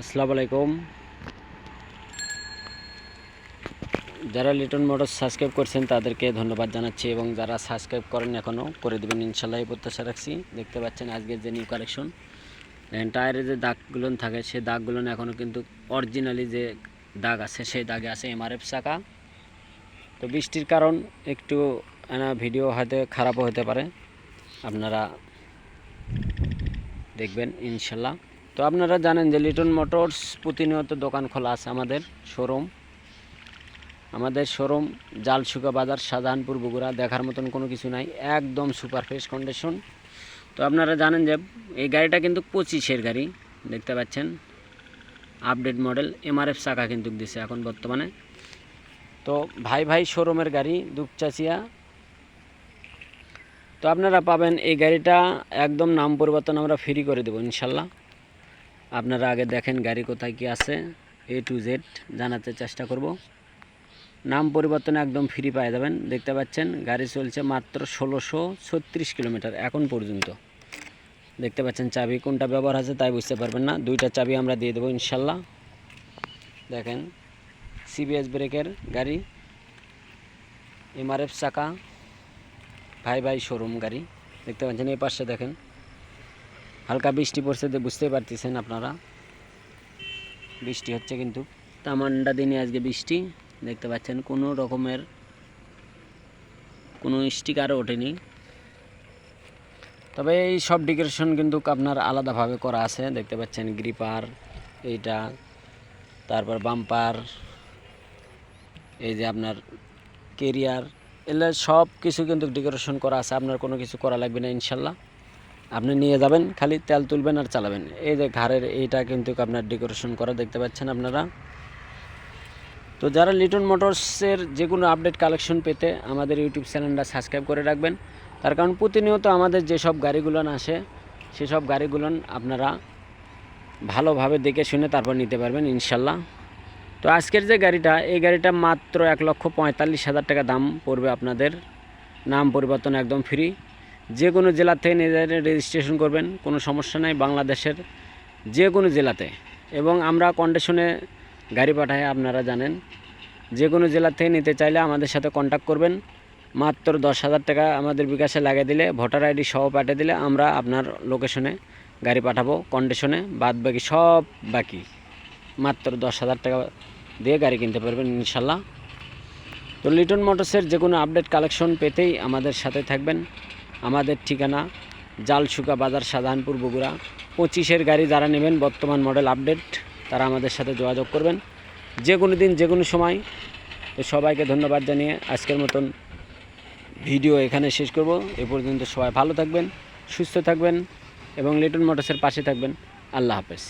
আসসালামু আলাইকুম। যারা লিটন মোটরস সাবস্ক্রাইব করছেন তাদেরকে ধন্যবাদ জানাচ্ছি এবং যারা সাবস্ক্রাইব করেন এখনও করে দেবেন ইনশাল্লাহ, এই প্রত্যাশা রাখছি। দেখতে পাচ্ছেন আজকের যে নিউ কালেকশন, টায়ারে যে দাগগুলো থাকে সেই দাগগুলো এখনও কিন্তু অরিজিনালি যে দাগ আছে সেই দাগে আছে এমআরএফ চাকা। তো বৃষ্টির কারণ একটু ভিডিও হয়তো খারাপও হতে পারে, আপনারা দেখবেন ইনশাল্লাহ। তো আপনারা জানেন যে লিটন মোটরস প্রতিনিয়ত দোকান খোলা আছে। আমাদের শোরুম জালসুকা বাজার, শাহজাহানপুর, বগুড়া। দেখার মতন কোনো কিছু নাই, একদম সুপার ফ্রেশ কন্ডিশন। তো আপনারা জানেন যে এই গাড়িটা কিন্তু 25-এর গাড়ি, দেখতে পাচ্ছেন আপডেট মডেল। এমআরএফ চাকা কিন্তু দিছে এখন বর্তমানে। তো ভাই শোরুমের গাড়ি দুপচাচিয়া। তো আপনারা পাবেন এই গাড়িটা একদম নাম পরিবর্তন আমরা ফ্রি করে দেবো ইনশাল্লাহ। আপনারা আগে দেখেন গাড়ি কোথায় কি আছে, A to Z জানাতে চেষ্টা করব। নাম পরিবর্তনে একদম ফ্রি পেয়ে যাবেন। দেখতে পাচ্ছেন গাড়ি চলছে মাত্র 1636 কিলোমিটার এখন পর্যন্ত। দেখতে পাচ্ছেন চাবি কোনটা ব্যবহার আছে তাই বুঝতে পারবেন না, দুইটা চাবি আমরা দিয়ে দেবো ইনশাল্লাহ। দেখেন CBS ব্রেকের গাড়ি, এমআরএফ চাকা, ভাই শোরুম গাড়ি। দেখতে পাচ্ছেন এই পাশে দেখেন হালকা বৃষ্টি পড়ছে, বুঝতেই পারতেছেন আপনারা, বৃষ্টি হচ্ছে কিন্তু তামান্ডা দিনে আজকে বৃষ্টি। দেখতে পাচ্ছেন কোনো রকমের কোনো স্টিকারও ওঠেনি, তবে এই সব ডেকোরেশন কিন্তু আপনার আলাদাভাবে করা আছে। দেখতে পাচ্ছেন গ্রিপার, এইটা, তারপর বাম্পার, এই যে আপনার কেরিয়ার, এগুলো সব কিছু কিন্তু ডেকোরেশন করা আছে। আপনার কোনো কিছু করা লাগবে না ইনশাল্লাহ, আপনি নিয়ে যাবেন, খালি তেল তুলবেন আর চালাবেন। এই যে ঘাড়ের এইটা কিন্তু আপনার ডেকোরেশন করা, দেখতে পাচ্ছেন আপনারা। তো যারা লিটন মোটরসের যে কোনো আপডেট কালেকশন পেতে আমাদের ইউটিউব চ্যানেলটা সাবস্ক্রাইব করে রাখবেন। তার কারণ প্রতিনিয়ত আমাদের যেসব গাড়িগুলো আসে সেসব গাড়িগুলো আপনারা ভালোভাবে দেখে শুনে তারপর নিতে পারবেন ইনশাল্লাহ। তো আজকের যে গাড়িটা, এই গাড়িটা মাত্র 1,45,000 টাকা দাম পড়বে আপনাদের। নাম পরিবর্তন একদম ফ্রি, যে কোনো জেলা থেকে নিজের রেজিস্ট্রেশন করবেন, কোনো সমস্যা নাই, বাংলাদেশের যে কোনো জেলাতে। এবং আমরা কন্ডিশনে গাড়ি পাঠাই, আপনারা জানেন। যে কোনো জেলা থেকে নিতে চাইলে আমাদের সাথে কন্ট্যাক্ট করবেন। মাত্র 10,000 টাকা আমাদের বিকাশে লাগিয়ে দিলে, ভোটার আইডি সহ পাঠিয়ে দিলে আমরা আপনার লোকেশনে গাড়ি পাঠাবো কন্ডিশনে। বাদ বাকি সব বাকি, মাত্র 10,000 টাকা দিয়ে গাড়ি কিনতে পারবেন ইনশাল্লাহ। তো লিটন মোটরসের যে কোনো আপডেট কালেকশন পেতেই আমাদের সাথে থাকবেন। আমাদের ঠিকানা জালসুকা বাজার, শাহজাহানপুর, বগুড়া। 25-এর গাড়ি যারা নেবেন বর্তমান মডেল আপডেট, তারা আমাদের সাথে যোগাযোগ করবেন যে কোনো দিন যে কোনো সময়। তো সবাইকে ধন্যবাদ জানিয়ে আজকের মতন ভিডিও এখানে শেষ করব। এ পর্যন্ত সবাই ভালো থাকবেন, সুস্থ থাকবেন এবং লিটন মোটরসের পাশে থাকবেন। আল্লাহ হাফেজ।